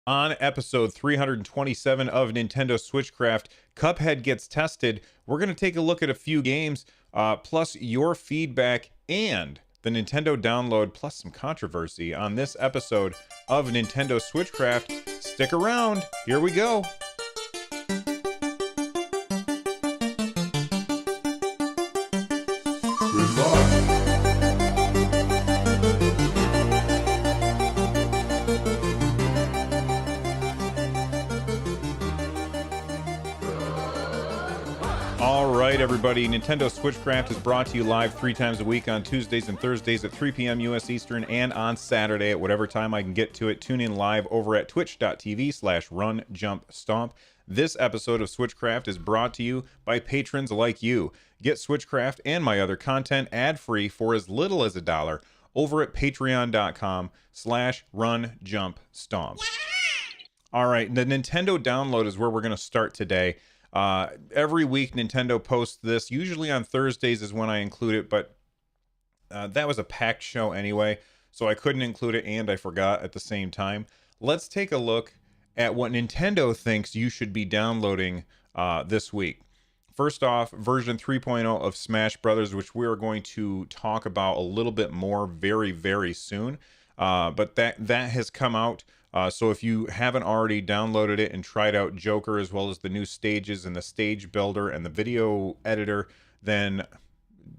On episode 327 of Nintendo Switchcraft, Cuphead gets tested. We're going to take a look at a few games, plus your feedback and the Nintendo download, plus some controversy on this episode of Nintendo Switchcraft. Stick around. Here we go. All right, everybody. Nintendo Switchcraft is brought to you live 3 times a week on Tuesdays and Thursdays at 3 p.m. U.S. Eastern and on Saturday at whatever time I can get to it. Tune in live over at twitch.tv/runjumpstomp. This episode of Switchcraft is brought to you by patrons like you. Get Switchcraft and my other content ad-free for as little as $1 over at patreon.com/runjumpstomp. All right, the Nintendo download is where we're going to start today. Every week Nintendo posts this. Usually on Thursdays is when I include it, but that was a packed show anyway, so I couldn't include it and I forgot at the same time. Let's take a look at what Nintendo thinks you should be downloading this week. First off, version 3.0 of Smash Brothers, which we are going to talk about a little bit more very, very soon. But that has come out. So if you haven't already downloaded it and tried out Joker as well as the new stages and the stage builder and the video editor, then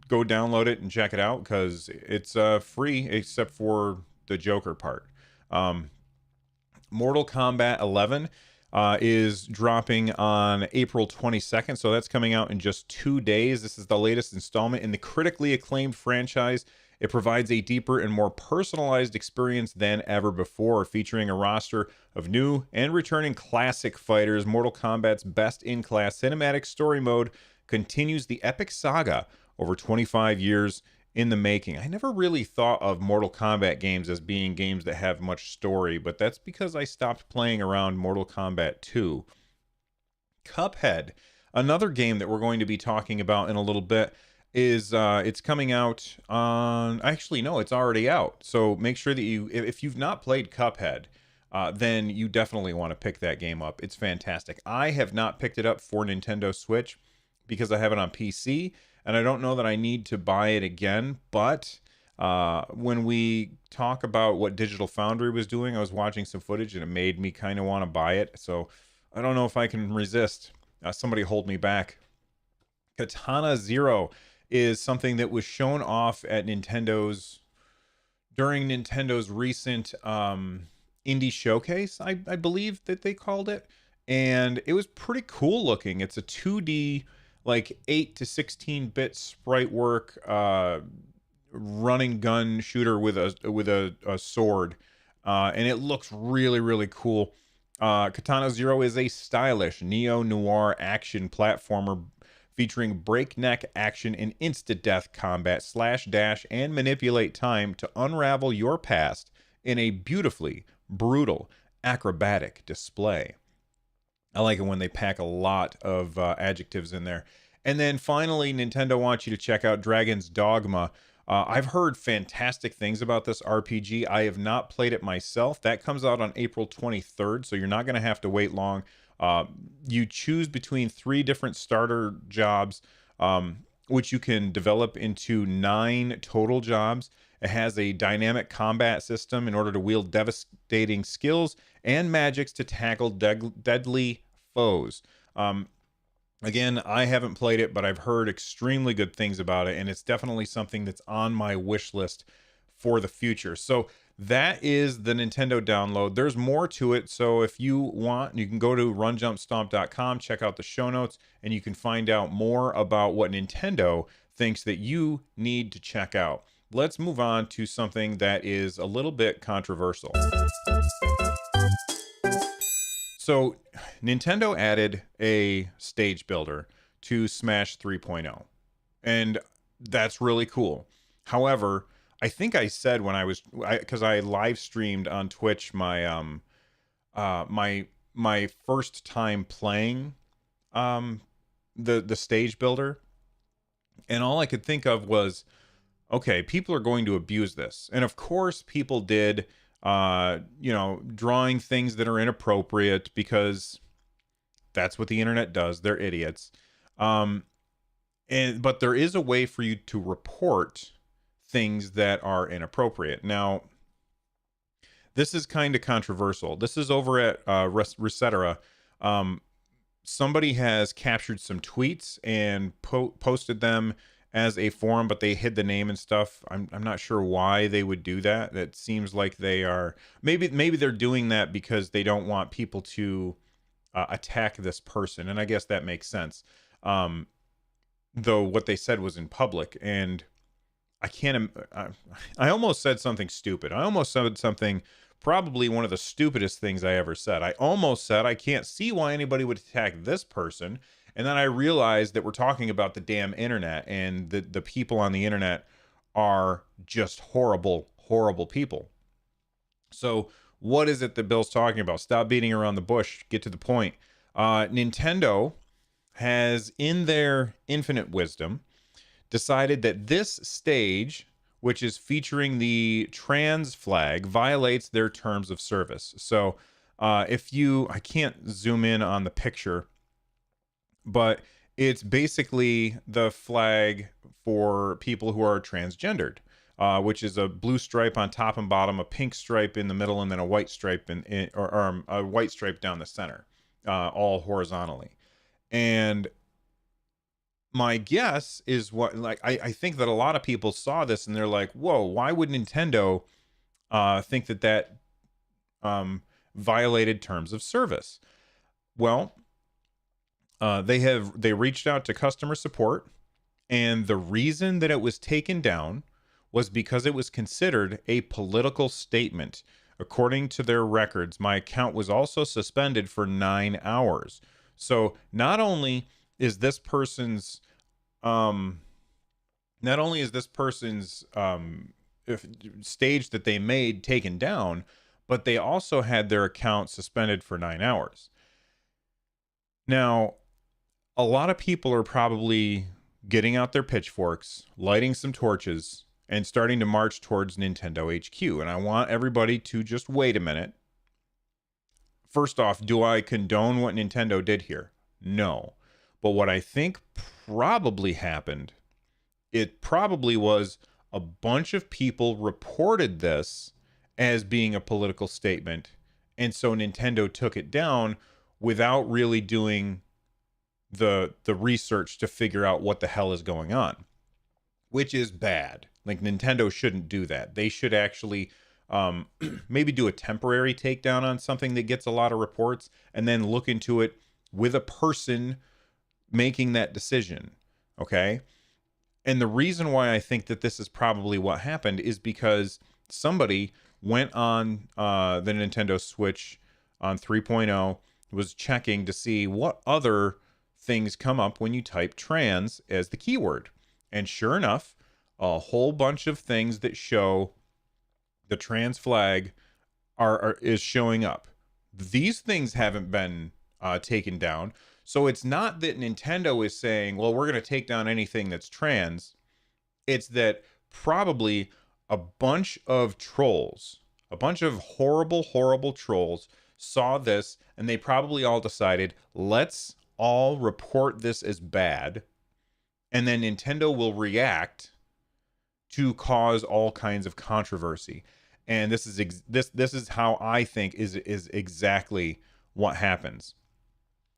go download it and check it out because it's free except for the Joker part. Mortal Kombat 11 is dropping on April 22nd, so that's coming out in just 2 days. This is the latest installment in the critically acclaimed franchise. It provides a deeper and more personalized experience than ever before, featuring a roster of new and returning classic fighters. Mortal Kombat's best-in-class cinematic story mode continues the epic saga over 25 years in the making. I never really thought of Mortal Kombat games as being games that have much story, but that's because I stopped playing around Mortal Kombat 2. Cuphead, another game that we're going to be talking about in a little bit, is it's coming out on, actually no, it's already out, so make sure that you, if you've not played Cuphead, then you definitely want to pick that game up. It's fantastic. I have not picked it up for Nintendo Switch because I have it on PC, and I don't know that I need to buy it again, but when we talk about what Digital Foundry was doing, I was watching some footage and it made me kind of want to buy it, so I don't know if I can resist. Somebody hold me back. Katana Zero is something that was shown off at during Nintendo's recent indie showcase, I believe that they called it, and it was pretty cool looking. It's a 2D, like 8 to 16-bit sprite work running gun shooter with a sword, and it looks really, really cool. Katana Zero is a stylish neo-noir action platformer featuring breakneck action and instant-death combat, slash dash, and manipulate time to unravel your past in a beautifully brutal, acrobatic display. I like it when they pack a lot of adjectives in there. And then finally, Nintendo wants you to check out Dragon's Dogma. I've heard fantastic things about this RPG. I have not played it myself. That comes out on April 23rd, so you're not going to have to wait long. You choose between 3 different starter jobs, which you can develop into 9 total jobs. It has a dynamic combat system in order to wield devastating skills and magics to tackle deadly foes. Again, I haven't played it, but I've heard extremely good things about it, and it's definitely something that's on my wish list for the future. So that is the Nintendo download. There's more to it, so if you want, you can go to runjumpstomp.com, check out the show notes, and you can find out more about what Nintendo thinks that you need to check out. Let's move on to something that is a little bit controversial. So Nintendo added a stage builder to Smash 3.0, and that's really cool. However, I think I said when because I live streamed on Twitch my my first time playing the stage builder, and all I could think of was, okay, people are going to abuse this, and of course people did. drawing things that are inappropriate because that's what the internet does. They're idiots. Um, but there is a way for you to report things that are inappropriate. Now, this is kind of controversial. This is over at Resetera. Um, Somebody has captured some tweets and posted them as a forum, but they hid the name and stuff. I'm not sure why they would do that. It seems like they are maybe they're doing that because they don't want people to attack this person, and I guess that makes sense. Though what they said was in public, and I can't. I almost said something stupid. I almost said something, probably one of the stupidest things I ever said. I almost said I can't see why anybody would attack this person, and then I realized that we're talking about the damn internet, and the people on the internet are just horrible, horrible people. So what is it that Bill's talking about? Stop beating around the bush. Get to the point. Nintendo has, in their infinite wisdom, decided that this stage, which is featuring the trans flag, violates their terms of service. So I can't zoom in on the picture, but it's basically the flag for people who are transgendered, which is a blue stripe on top and bottom, a pink stripe in the middle, and then a white stripe or a white stripe down the center, all horizontally. And my guess is I think that a lot of people saw this and they're like, whoa, why would Nintendo think that violated terms of service? Well, they reached out to customer support, and the reason that it was taken down was because it was considered a political statement. According to their records, my account was also suspended for 9 hours. So not only is this person's um stage that they made taken down, but they also had their account suspended for 9 hours. Now, a lot of people are probably getting out their pitchforks, lighting some torches, and starting to march towards Nintendo HQ. And I want everybody to just wait a minute. First off, do I condone what Nintendo did here? No. But what I think probably happened, it probably was a bunch of people reported this as being a political statement. And so Nintendo took it down without really doing the research to figure out what the hell is going on, which is bad. Like, Nintendo shouldn't do that. They should actually maybe do a temporary takedown on something that gets a lot of reports, and then look into it with a person making that decision. Okay. And the reason why I think that this is probably what happened is because somebody went on the Nintendo Switch on 3.0, was checking to see what other things come up when you type trans as the keyword. And sure enough, a whole bunch of things that show the trans flag is showing up. These things haven't been taken down. So it's not that Nintendo is saying, well, we're going to take down anything that's trans. It's that probably a bunch of trolls, a bunch of horrible, horrible trolls saw this, and they probably all decided, let's all report this as bad, and then Nintendo will react to cause all kinds of controversy. And this is how I think is exactly what happens.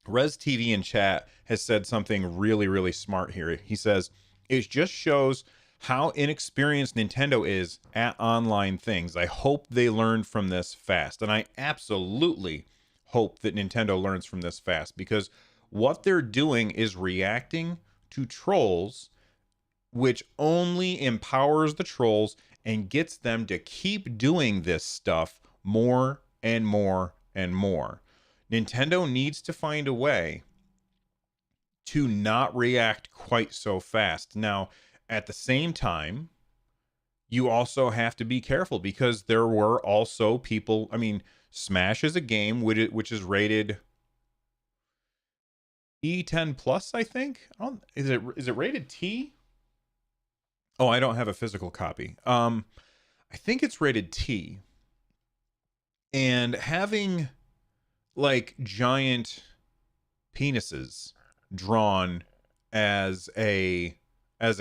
Res TV in chat has said something really, really smart here. He says, it just shows how inexperienced Nintendo is at online things. I hope they learn from this fast. And I absolutely hope that Nintendo learns from this fast, because what they're doing is reacting to trolls, which only empowers the trolls and gets them to keep doing this stuff more and more and more. Nintendo needs to find a way to not react quite so fast. Now, at the same time, you also have to be careful, because there were also people, I mean, Smash is a game which is rated E10 plus, I think. Is it rated T? Oh, I don't have a physical copy. I think it's rated T. And having like giant penises drawn as a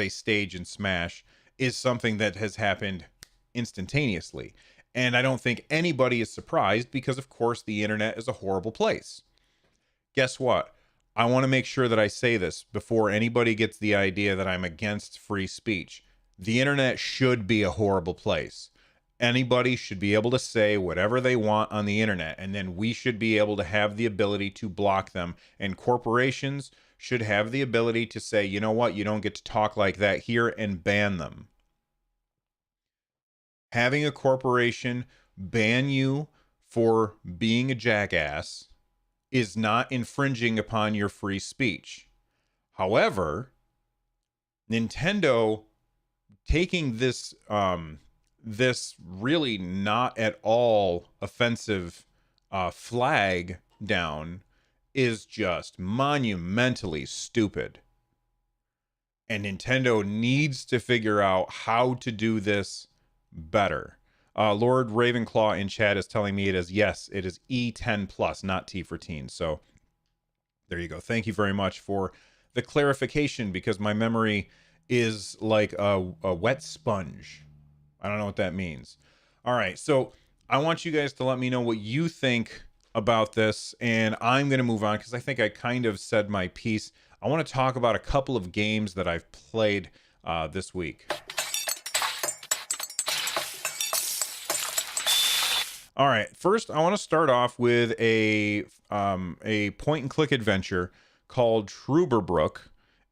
stage in Smash is something that has happened instantaneously. And I don't think anybody is surprised because of course the internet is a horrible place. Guess what? I want to make sure that I say this before anybody gets the idea that I'm against free speech. The internet should be a horrible place. Anybody should be able to say whatever they want on the internet, and then we should be able to have the ability to block them. And corporations should have the ability to say, you know what, you don't get to talk like that here, and ban them. Having a corporation ban you for being a jackass is not infringing upon your free speech. However, Nintendo taking this really not at all offensive flag down is just monumentally stupid. And Nintendo needs to figure out how to do this better. Lord Ravenclaw in chat is telling me it is, yes, it is E10 plus, not T for teen. So there you go. Thank you very much for the clarification, because my memory is like a wet sponge. I don't know what that means. All right, so I want you guys to let me know what you think about this, and I'm going to move on because I think I kind of said my piece. I want to talk about a couple of games that I've played this week. All right, first I want to start off with a point and click adventure called Truberbrook,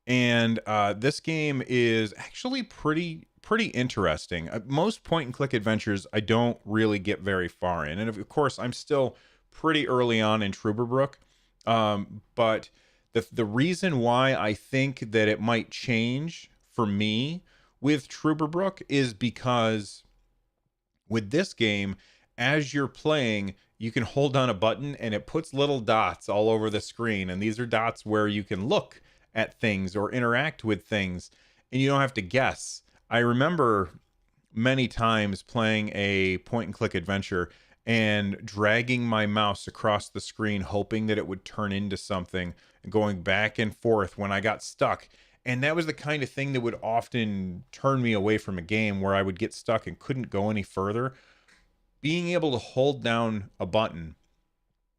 and this game is actually pretty interesting. Most point and click adventures I don't really get very far in, and of course I'm still pretty early on in Truberbrook, but the reason why I think that it might change for me with Truberbrook is because with this game, as you're playing, you can hold down a button and it puts little dots all over the screen. And these are dots where you can look at things or interact with things, and you don't have to guess. I remember many times playing a point and click adventure and dragging my mouse across the screen, hoping that it would turn into something, and going back and forth when I got stuck. And that was the kind of thing that would often turn me away from a game, where I would get stuck and couldn't go any further. Being able to hold down a button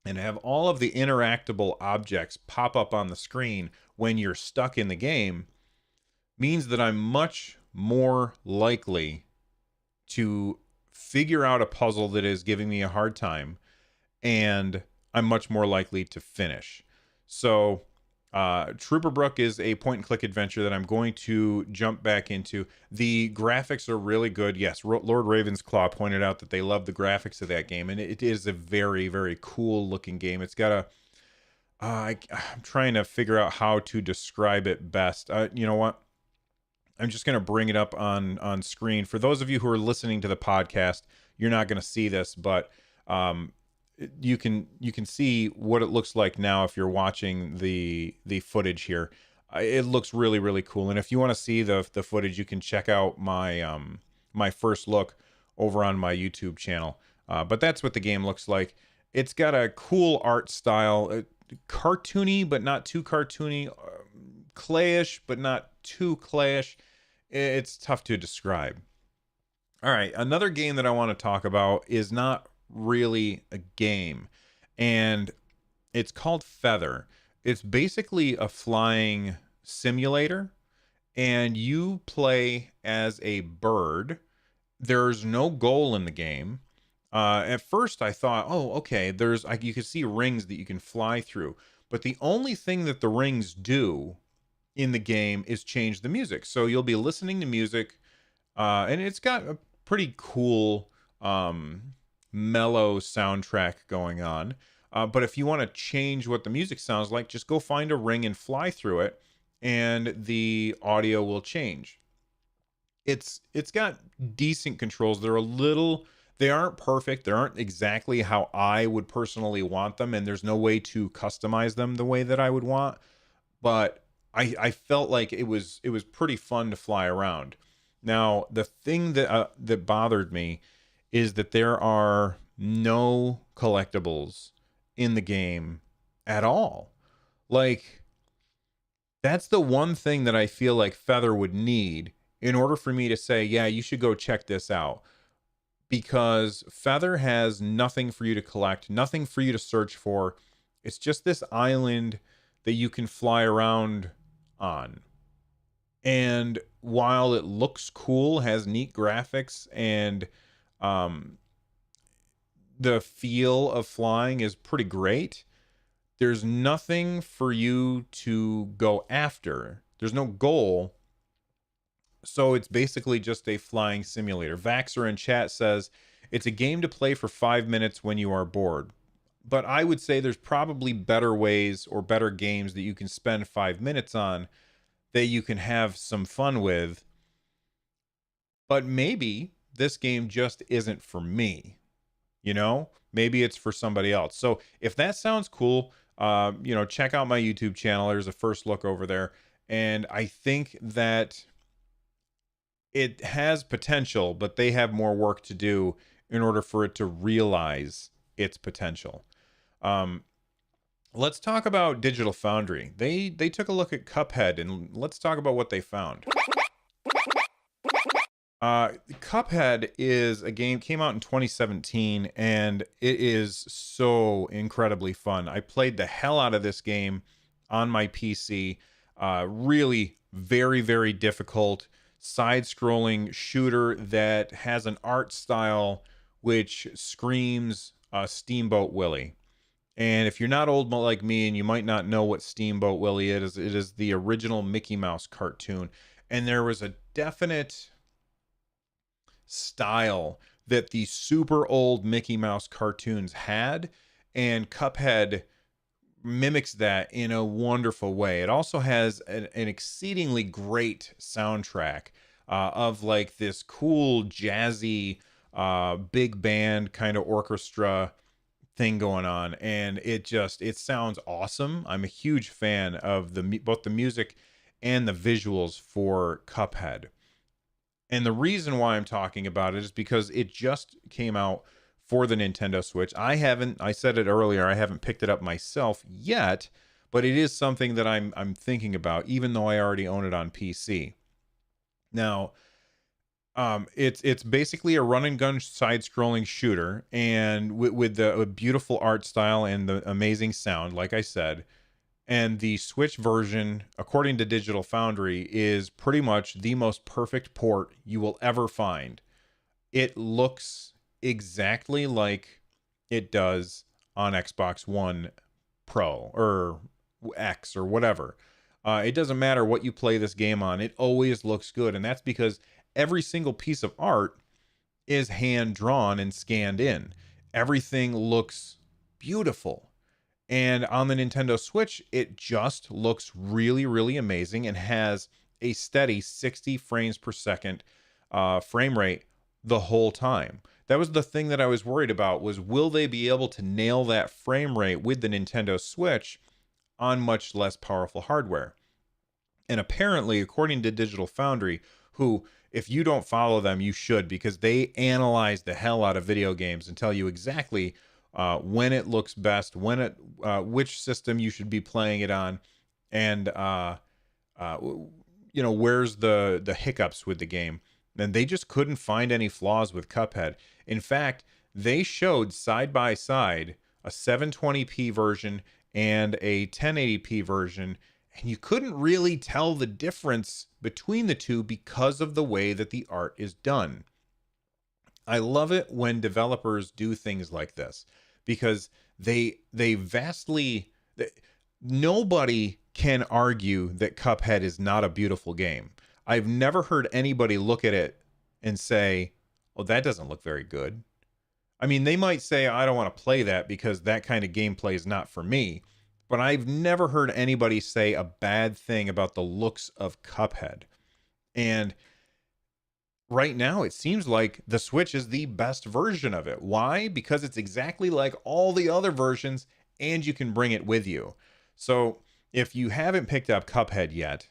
and have all of the interactable objects pop up on the screen when you're stuck in the game means that I'm much more likely to figure out a puzzle that is giving me a hard time, and I'm much more likely to finish. So Truberbrook is a point and click adventure that I'm going to jump back into. The graphics are really good. Yes, Lord Ravensclaw pointed out that they love the graphics of that game, and it is a very, very cool looking game. It's got a I'm trying to figure out how to describe it best. You know what? I'm just going to bring it up on screen. For those of you who are listening to the podcast, you're not going to see this, but you can see what it looks like now if you're watching the footage here. It looks really, really cool. And if you want to see the footage, you can check out my my first look over on my YouTube channel. But that's what the game looks like. It's got a cool art style, cartoony but not too cartoony, clayish but not too clayish. It's tough to describe. All right, another game that I want to talk about is not really a game, and it's called Feather. It's basically a flying simulator, and you play as a bird. There's no goal in the game. At first I thought, oh, okay, there's like, you can see rings that you can fly through, but the only thing that the rings do in the game is change the music. So you'll be listening to music, and it's got a pretty cool mellow soundtrack going on. But if you want to change what the music sounds like, just go find a ring and fly through it, and the audio will change. It's got decent controls. They aren't perfect. They aren't exactly how I would personally want them, and there's no way to customize them the way that I would want. But I felt like it was pretty fun to fly around. Now, the thing that bothered me is that there are no collectibles in the game at all. Like, that's the one thing that I feel like Feather would need in order for me to say, yeah, you should go check this out. Because Feather has nothing for you to collect, nothing for you to search for. It's just this island that you can fly around on. And while it looks cool, has neat graphics, and um, the feel of flying is pretty great, there's nothing for you to go after. There's no goal. So it's basically just a flying simulator. Vaxer in chat says it's a game to play for 5 minutes when you are bored. But I would say there's probably better ways or better games that you can spend 5 minutes on that you can have some fun with. But maybe this game just isn't for me. You know, maybe it's for somebody else. So if that sounds cool, check out my YouTube channel. There's a first look over there. And I think that it has potential, but they have more work to do in order for it to realize its potential. Let's talk about Digital Foundry. They took a look at Cuphead, and let's talk about what they found. Cuphead is a game, came out in 2017, and it is so incredibly fun. I played the hell out of this game on my PC. Really very, very difficult side-scrolling shooter that has an art style which screams Steamboat Willie. And if you're not old like me and you might not know what Steamboat Willie is, it is the original Mickey Mouse cartoon. And there was a definite style that the super old Mickey Mouse cartoons had, and Cuphead mimics that in a wonderful way. It also has an exceedingly great soundtrack of like this cool jazzy big band kind of orchestra thing going on, and it sounds awesome. I'm a huge fan of both the music and the visuals for Cuphead. And the reason why I'm talking about it is because it just came out for the Nintendo Switch. I said it earlier, I haven't picked it up myself yet, but it is something that I'm thinking about, even though I already own it on PC. Now, it's basically a run and gun side-scrolling shooter, and with the beautiful art style and the amazing sound, like I said. And the Switch version, according to Digital Foundry, is pretty much the most perfect port you will ever find. It looks exactly like it does on Xbox One Pro or X or whatever. It doesn't matter what you play this game on, it always looks good. And that's because every single piece of art is hand drawn and scanned in. Everything looks beautiful. And on the Nintendo Switch, it just looks really, really amazing and has a steady 60 frames per second frame rate the whole time. That was the thing that I was worried about, was will they be able to nail that frame rate with the Nintendo Switch on much less powerful hardware? And apparently, according to Digital Foundry, who, if you don't follow them, you should, because they analyze the hell out of video games and tell you exactly when it looks best, which system you should be playing it on, and where's the hiccups with the game. And they just couldn't find any flaws with Cuphead. In fact, they showed side by side a 720p version and a 1080p version, and you couldn't really tell the difference between the two because of the way that the art is done. I love it when developers do things like this, because nobody can argue that Cuphead is not a beautiful game. I've never heard anybody look at it and say, "Oh, that doesn't look very good." I mean, they might say, "I don't want to play that because that kind of gameplay is not for me." But I've never heard anybody say a bad thing about the looks of Cuphead. And right now, it seems like the Switch is the best version of it. Why? Because it's exactly like all the other versions, and you can bring it with you. So if you haven't picked up Cuphead yet,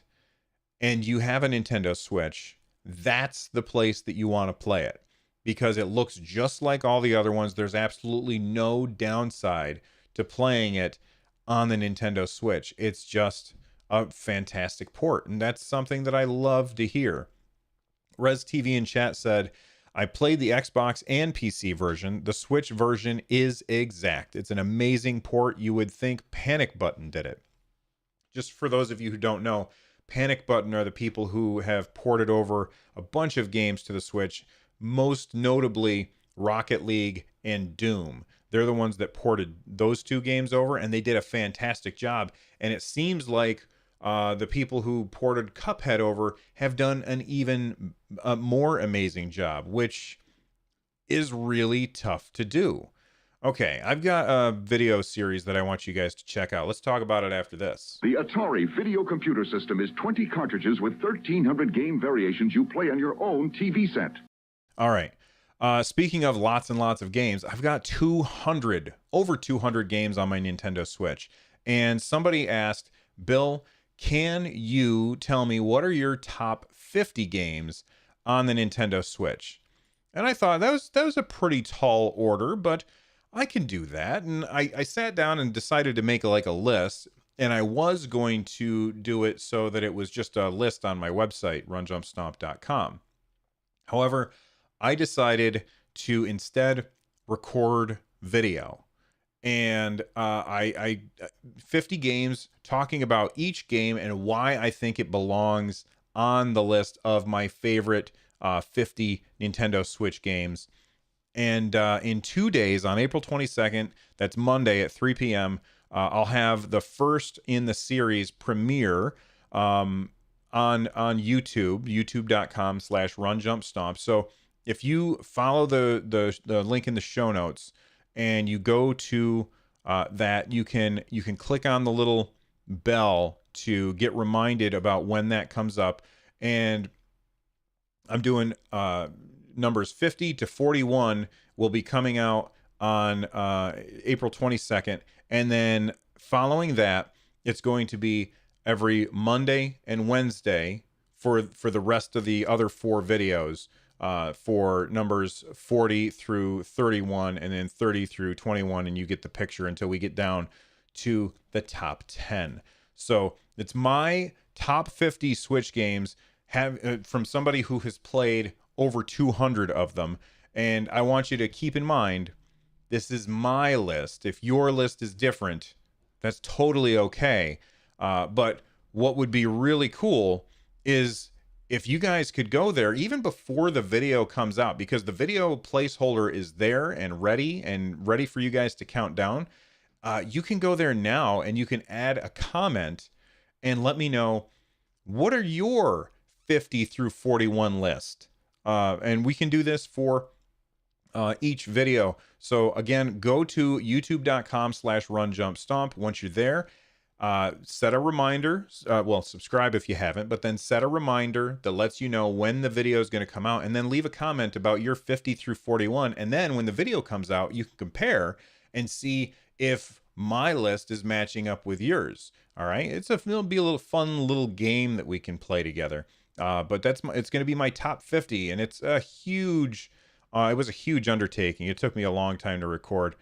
and you have a Nintendo Switch, that's the place that you want to play it. because it looks just like all the other ones. There's absolutely no downside to playing it on the Nintendo Switch. It's just a fantastic port, and that's something that I love to hear. Res TV in chat said, I played the Xbox and PC version. The Switch version is exact. It's an amazing port. You would think Panic Button did it. Just for those of you who don't know, Panic Button are the people who have ported over a bunch of games to the Switch, most notably Rocket League and Doom. They're the ones that ported those two games over, and they did a fantastic job. And it seems like the people who ported Cuphead over have done an even more amazing job, which is really tough to do. Okay, I've got a video series that I want you guys to check out. Let's talk about it after this. The Atari Video Computer System is 20 cartridges with 1,300 game variations you play on your own TV set. All right. Speaking of lots and lots of games, I've got over 200 games on my Nintendo Switch. And somebody asked, Bill, can you tell me what are your top 50 games on the Nintendo Switch? And I thought that was a pretty tall order, but I can do that. And I sat down and decided to make like a list, and I was going to do it so that it was just a list on my website, runjumpstomp.com. However, I decided to instead record video. And I 50 games talking about each game and why I think it belongs on the list of my favorite 50 Nintendo Switch games. And in 2 days, on April 22nd, that's Monday at 3 p.m., I'll have the first in the series premiere on YouTube, youtube.com/runjumpstomp. So if you follow the link in the show notes and you go to that, you can click on the little bell to get reminded about when that comes up. And I'm doing numbers 50 to 41 will be coming out on April 22nd. And then following that, it's going to be every Monday and Wednesday for the rest of the other 4 videos, for numbers 40 through 31 and then 30 through 21. And you get the picture until we get down to the top 10. So it's my top 50 Switch games from somebody who has played over 200 of them. And I want you to keep in mind, this is my list. If your list is different, that's totally okay. But what would be really cool is if you guys could go there even before the video comes out, because the video placeholder is there and ready for you guys to count down. You can go there now and you can add a comment and let me know, what are your 50 through 41 list? And we can do this for each video. So again, go to youtube.com/runjumpstomp. Once you're there, set a reminder. Well, subscribe if you haven't, but then set a reminder that lets you know when the video is going to come out, and then leave a comment about your 50 through 41. And then when the video comes out, you can compare and see if my list is matching up with yours. All right. It'll be a little fun little game that we can play together. But it's going to be my top 50, and it's a huge, it was a huge undertaking. It took me a long time to record.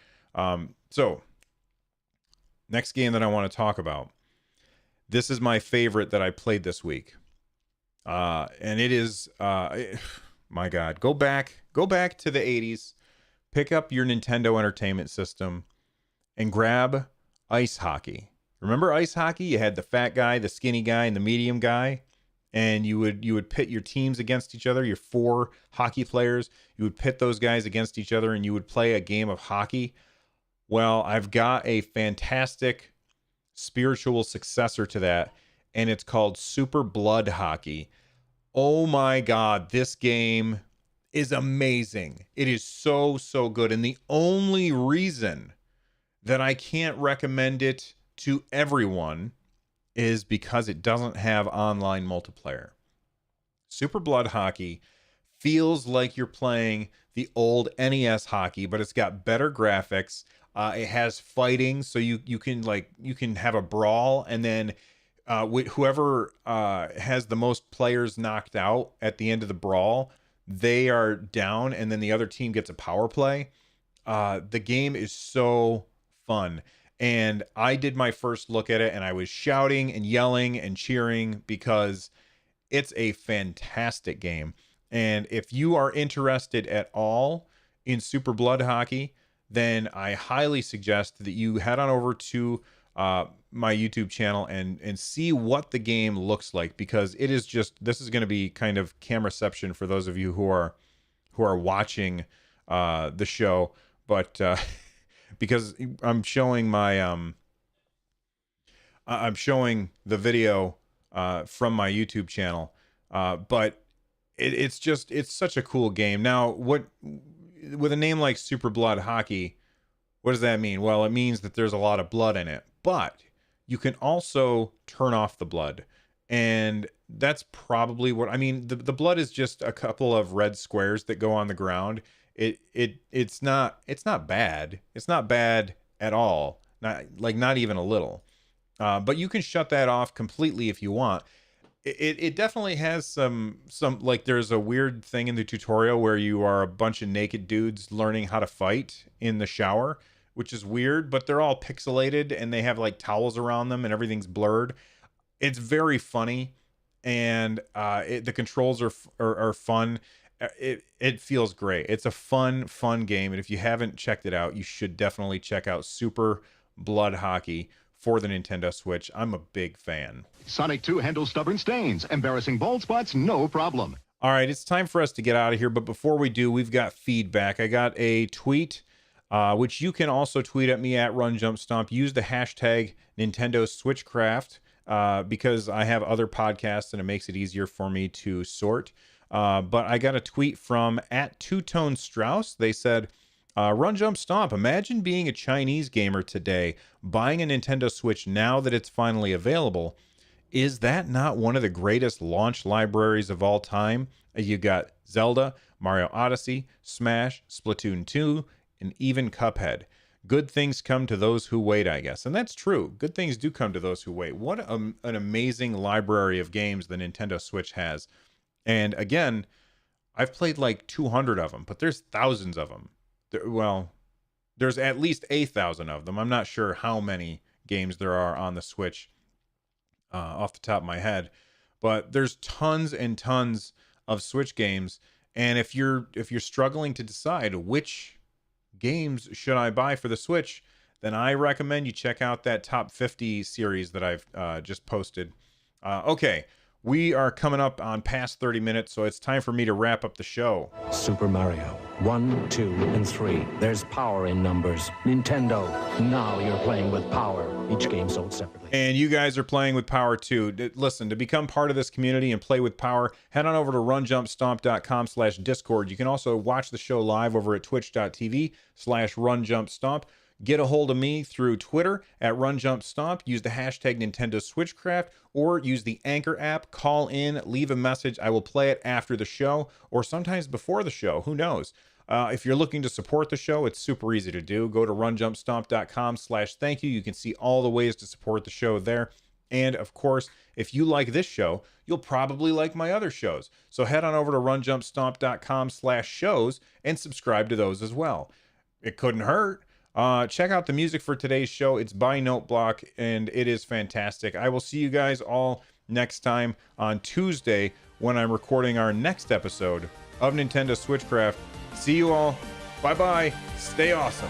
So next game that I want to talk about, this is my favorite that I played this week. And it is, my God, go back to the 80s, pick up your Nintendo Entertainment System and grab ice hockey. Remember ice hockey? You had the fat guy, the skinny guy, and the medium guy. And you would pit your teams against each other, your 4 hockey players. You would pit those guys against each other, and you would play a game of hockey. Well, I've got a fantastic spiritual successor to that, and it's called Super Blood Hockey. Oh my God, this game is amazing. It is so, so good. And the only reason that I can't recommend it to everyone is because it doesn't have online multiplayer. Super Blood Hockey feels like you're playing the old NES hockey, but it's got better graphics. It has fighting, so you can have a brawl, and then whoever has the most players knocked out at the end of the brawl, they are down and then the other team gets a power play. The game is so fun. And I did my first look at it and I was shouting and yelling and cheering because it's a fantastic game. And if you are interested at all in Super Blood Hockey, then I highly suggest that you head on over to my YouTube channel and see what the game looks like, because it is just, this is going to be kind of cameraception for those of you who are watching the show, but because I'm showing my I'm showing the video from my YouTube channel, but it's just, it's such a cool game. Now, what with a name like Super Blood Hockey, what does that mean? Well, it means that there's a lot of blood in it, but you can also turn off the blood. And that's probably what I mean. The blood is just a couple of red squares that go on the ground. It's not bad. It's not bad at all. Not even a little. But you can shut that off completely if you want. It definitely has some like, there's a weird thing in the tutorial where you are a bunch of naked dudes learning how to fight in the shower, which is weird, but they're all pixelated and they have like towels around them and everything's blurred. It's very funny, and the controls are fun. It feels great. It's a fun game, and if you haven't checked it out, you should definitely check out Super Blood Hockey for the Nintendo Switch. I'm a big fan. Sonic 2 handles stubborn stains. Embarrassing bald spots, no problem. All right, it's time for us to get out of here, but before we do, we've got feedback. I got a tweet, which you can also tweet at me at RunJumpStomp. Use the hashtag Nintendo Switchcraft, because I have other podcasts and it makes it easier for me to sort. But I got a tweet from at Two Tone Strauss. They said, Run Jump Stomp, imagine being a Chinese gamer today, buying a Nintendo Switch now that it's finally available. Is that not one of the greatest launch libraries of all time? You got Zelda, Mario Odyssey, Smash, Splatoon 2, and even Cuphead. Good things come to those who wait, I guess. And that's true. Good things do come to those who wait. What an amazing library of games the Nintendo Switch has. And again, I've played like 200 of them, but there's thousands of them. Well, there's at least 1,000 of them. I'm not sure how many games there are on the Switch off the top of my head, but there's tons and tons of Switch games. And if you're struggling to decide which games should I buy for the Switch, then I recommend you check out that top 50 series that I've just posted. Okay. We are coming up on past 30 minutes, so it's time for me to wrap up the show. Super Mario 1, 2, and 3. There's power in numbers. Nintendo, now you're playing with power. Each game sold separately. And you guys are playing with power too. Listen, to become part of this community and play with power, head on over to runjumpstomp.com/Discord. You can also watch the show live over at twitch.tv/runjumpstomp. Get a hold of me through Twitter at RunJumpStomp. Use the hashtag Nintendo Switchcraft, or use the Anchor app. Call in, leave a message. I will play it after the show, or sometimes before the show. Who knows? If you're looking to support the show, it's super easy to do. Go to runjumpstomp.com/thank you. You can see all the ways to support the show there. And of course, if you like this show, you'll probably like my other shows. So head on over to runjumpstomp.com/shows and subscribe to those as well. It couldn't hurt. Check out the music for today's show. It's by Noteblock, and it is fantastic. I will see you guys all next time on Tuesday when I'm recording our next episode of Nintendo Switchcraft. See you all. Bye-bye. Stay awesome.